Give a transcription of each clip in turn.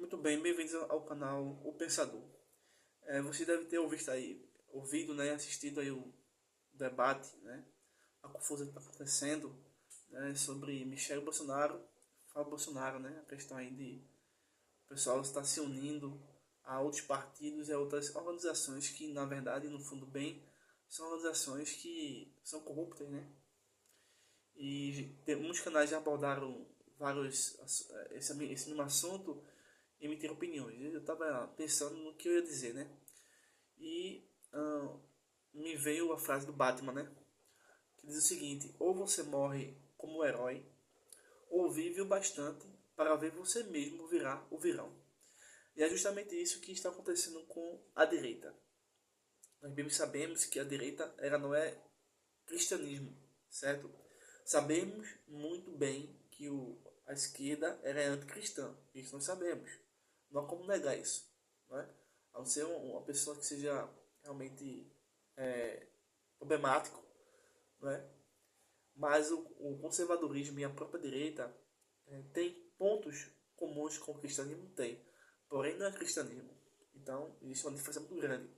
Muito bem, bem-vindos ao canal O Pensador. Você deve ter ouvido, né, assistido aí o debate, né, a confusão que está acontecendo, né, sobre Michel Bolsonaro, Fábio Bolsonaro, né, a questão aí de o pessoal estar se unindo a outros partidos e a outras organizações que, na verdade, no fundo, bem, são organizações que são corruptas, né, e muitos canais já abordaram esse mesmo assunto e emitir opiniões. Eu estava pensando no que eu ia dizer, né? E me veio a frase do Batman, né? Que diz o seguinte: ou você morre como herói, ou vive o bastante para ver você mesmo virar o vilão. E é justamente isso que está acontecendo com a direita. Nós bem sabemos que a direita ela não é cristianismo, certo? Sabemos muito bem que a esquerda ela é anticristã. Isso nós sabemos. Não há como negar isso. Não é? A não ser uma pessoa que seja realmente problemático. Não é? Mas o conservadorismo e a própria direita tem pontos comuns com o cristianismo? Tem. Porém, não é cristianismo. Então, existe uma diferença muito grande.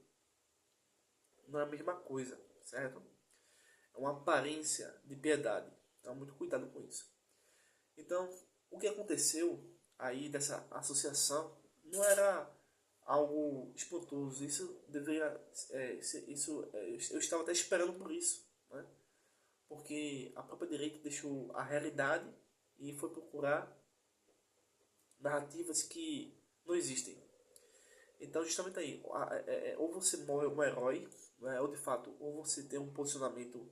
Não é a mesma coisa, certo? É uma aparência de piedade. Então, muito cuidado com isso. Então, o que aconteceu aí dessa associação não era algo espantoso. Isso deveria, eu estava até esperando por isso, né? Porque a própria direita deixou a realidade e foi procurar narrativas que não existem. Então, justamente aí, ou você morre um herói, né? Ou de fato, ou você tem um posicionamento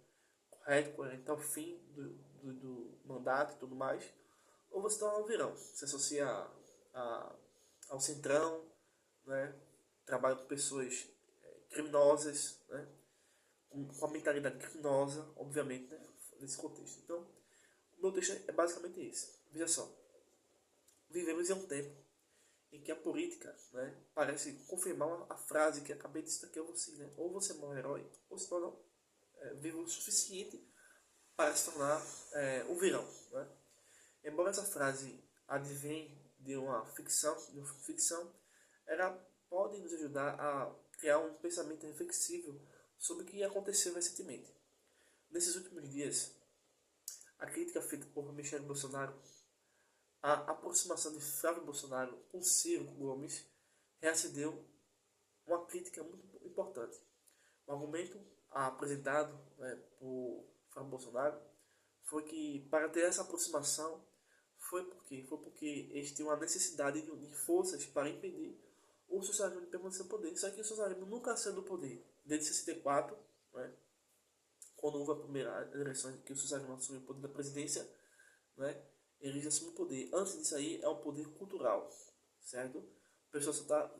correto, coerente ao fim do mandato e tudo mais, ou você torna um vilão. Se associa ao centrão, né? Trabalha com pessoas criminosas, né? Com a mentalidade criminosa, obviamente, né? Nesse contexto. Então, o meu texto é basicamente esse. Veja só, vivemos em um tempo em que a política, né, parece confirmar a frase que acabei de citar aqui a você, né? Ou você é um herói, ou se torna vivo o suficiente para se tornar um vilão, né? Embora essa frase advenha de uma ficção, ela pode nos ajudar a criar um pensamento reflexivo sobre o que aconteceu recentemente. Nesses últimos dias, a crítica feita por Michel Bolsonaro, a aproximação de Flávio Bolsonaro com Ciro Gomes, reacendeu uma crítica muito importante. O argumento apresentado, né, por Flávio Bolsonaro foi que para ter essa aproximação foi porque eles tinham a necessidade de unir forças para impedir o socialismo de permanecer no poder. Só que o socialismo nunca saiu do poder. Desde 64, né, quando houve a primeira eleição que o socialismo assumiu o poder da presidência, né, ele já assumiu o poder. Antes disso aí é um poder cultural, certo? O pessoal só está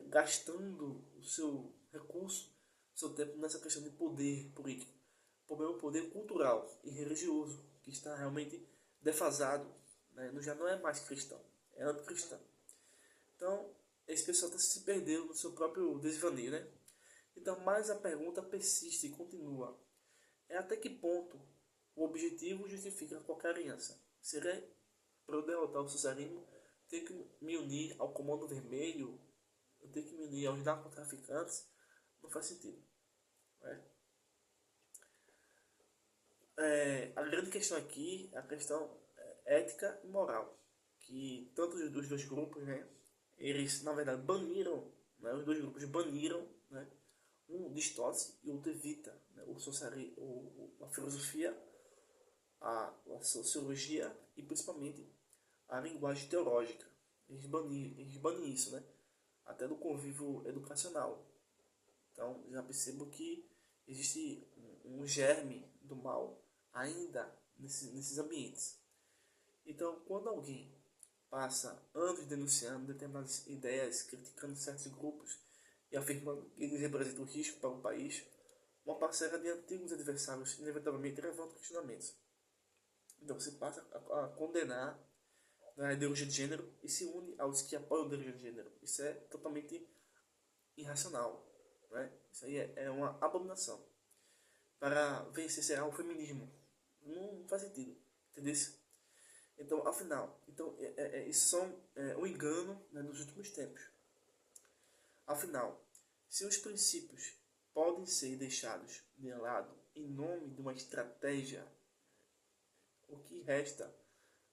gastando o seu recurso, o seu tempo nessa questão de poder político. O problema é o poder cultural e religioso, que está realmente defasado, né? Já não é mais cristão, é anticristão. Então, esse pessoal está se perdendo no seu próprio desvaneio, né? Então, mas a pergunta persiste e continua. É até que ponto o objetivo justifica qualquer aliança? Seria para eu derrotar o socialismo, ter que me unir ao Comando Vermelho, eu tenho que me unir aos narcotraficantes? Não faz sentido, né? A grande questão aqui é a questão ética e moral, que tanto os dois grupos, né, eles na verdade baniram, né, os dois grupos baniram, né, um distorce e o outro evita, né, a filosofia, a sociologia e principalmente a linguagem teológica. Eles banem isso, né, até do convívio educacional. Então já percebo que existe um germe do mal ainda nesses ambientes. Então, quando alguém passa anos denunciando determinadas ideias, criticando certos grupos e afirmando que eles representam risco para o país, uma parcela de antigos adversários inevitavelmente levanta questionamentos. Então, você passa a condenar a ideologia de gênero e se une aos que apoiam a ideologia de gênero. Isso é totalmente irracional, né? Isso aí é uma abominação. Para vencer será o feminismo. Não faz sentido, entendeu? Então, afinal, isso são um engano, né, dos últimos tempos. Afinal, se os princípios podem ser deixados de lado em nome de uma estratégia, o que resta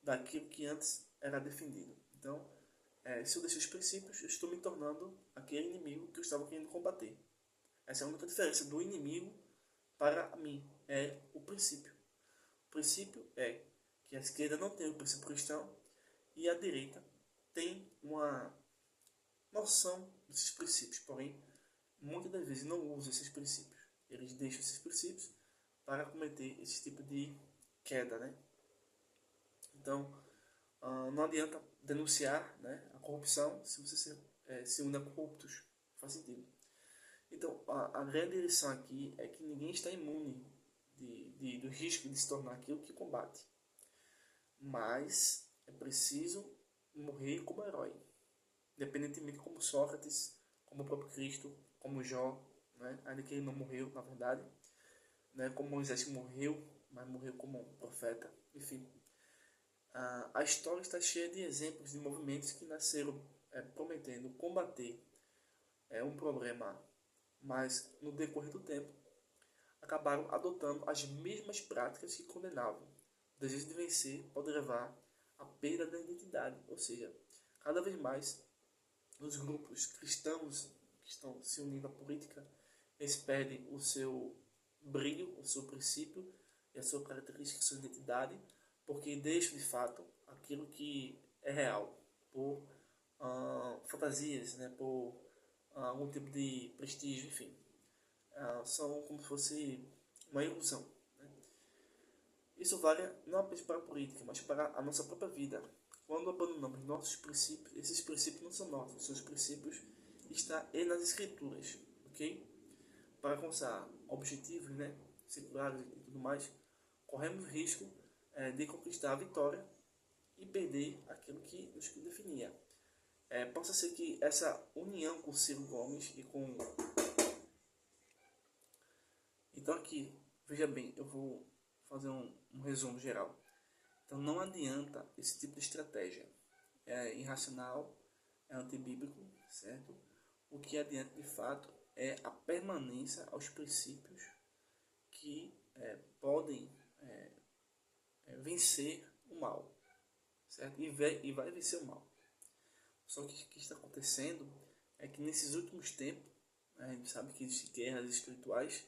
daquilo que antes era defendido? Então, se eu deixo os princípios, eu estou me tornando aquele inimigo que eu estava querendo combater. Essa é a única diferença do inimigo para mim, é o princípio. O princípio é que a esquerda não tem o princípio cristão e a direita tem uma noção desses princípios, porém, muitas das vezes não usam esses princípios. Eles deixam esses princípios para cometer esse tipo de queda, né? Então, não adianta denunciar, né, a corrupção se você se une a corruptos. Faz sentido. Então, a grande lição aqui é que ninguém está imune do risco de se tornar aquilo que combate. Mas é preciso morrer como herói. Independentemente como Sócrates, como o próprio Cristo, como Jó, né? Ainda que ele não morreu, na verdade. Né? Como Moisés que morreu, mas morreu como um profeta. Enfim, a história está cheia de exemplos de movimentos que nasceram prometendo combater um problema, mas no decorrer do tempo acabaram adotando as mesmas práticas que condenavam. O desejo de vencer pode levar à perda da identidade, ou seja, cada vez mais os grupos cristãos que estão se unindo à política, eles perdem o seu brilho, o seu princípio e a sua característica, a sua identidade, porque deixam de fato aquilo que é real, por fantasias, né, por algum tipo de prestígio, enfim. São como se fosse uma ilusão. Né? Isso vale não apenas para a política, mas para a nossa própria vida. Quando abandonamos nossos princípios, esses princípios não são nossos, seus princípios estão nas escrituras, ok? Para alcançar objetivos, né, seculares e tudo mais, corremos o risco de conquistar a vitória e perder aquilo que nos definia. Possa ser que essa união com Ciro Gomes e com... Então aqui, veja bem, eu vou fazer um resumo geral. Então não adianta esse tipo de estratégia. É irracional, é antibíblico, certo? O que adianta de fato é a permanência aos princípios que podem vencer o mal, certo? E vai vencer o mal. Só que o que está acontecendo é que nesses últimos tempos, a gente sabe que existem guerras espirituais,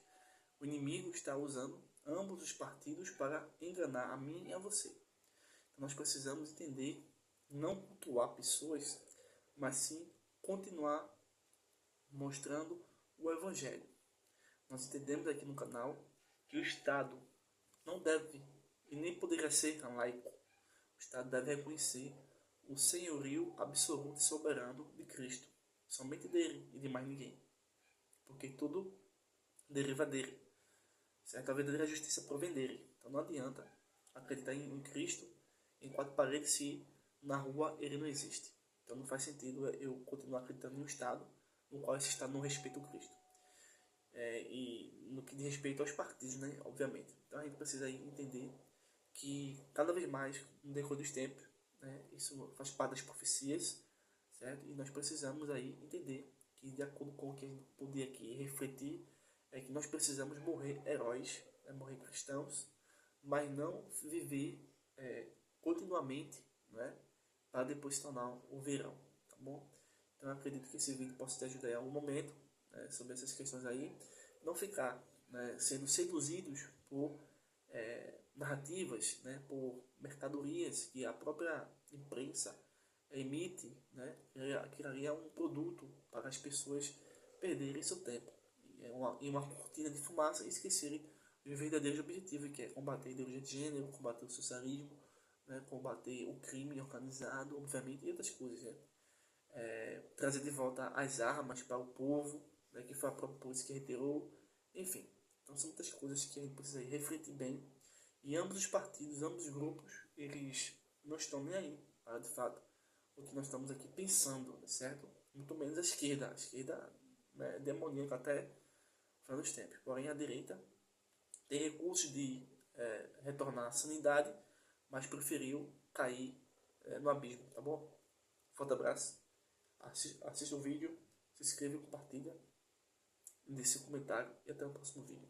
o inimigo está usando ambos os partidos para enganar a mim e a você. Então nós precisamos entender, não cultuar pessoas, mas sim continuar mostrando o Evangelho. Nós entendemos aqui no canal que o Estado não deve e nem poderia ser laico. O Estado deve reconhecer o senhorio absoluto e soberano de Cristo, somente dele e de mais ninguém, porque tudo deriva dele, certo? A verdadeira justiça provém dele. Então não adianta acreditar em Cristo em quatro paredes se na rua ele não existe. Então não faz sentido eu continuar acreditando em um Estado no qual esse Estado não respeita o Cristo. E no que diz respeito aos partidos, né, obviamente. Então a gente precisa aí entender que cada vez mais, no decorrer dos tempos, né, isso faz parte das profecias, certo? E nós precisamos aí entender que, de acordo com o que a gente podia aqui refletir, é que nós precisamos morrer heróis, né, morrer cristãos, mas não viver continuamente, né, para depois se tornar o verão, tá bom? Então eu acredito que esse vídeo possa te ajudar em algum momento, né, sobre essas questões aí. Não ficar, né, sendo seduzidos por narrativas, né, por mercadorias que a própria imprensa emite, né, que ali é um produto para as pessoas perderem seu tempo em uma cortina de fumaça e esquecerem os verdadeiros objetivos, que é combater a ideologia de gênero, combater o socialismo, né, combater o crime organizado, obviamente, e outras coisas, né? Trazer de volta as armas para o povo, né, que foi a própria polícia que retirou, enfim. Então são muitas coisas que a gente precisa refletir bem. E ambos os partidos, ambos os grupos, eles não estão nem aí para, de fato, o que nós estamos aqui pensando, certo? Muito menos a esquerda. A esquerda, né, é demoníaca até o final dos tempos. Porém, a direita tem recursos de retornar à sanidade, mas preferiu cair no abismo, tá bom? Forte abraço. Assista o vídeo, se inscreva, compartilha, deixe seu comentário e até o próximo vídeo.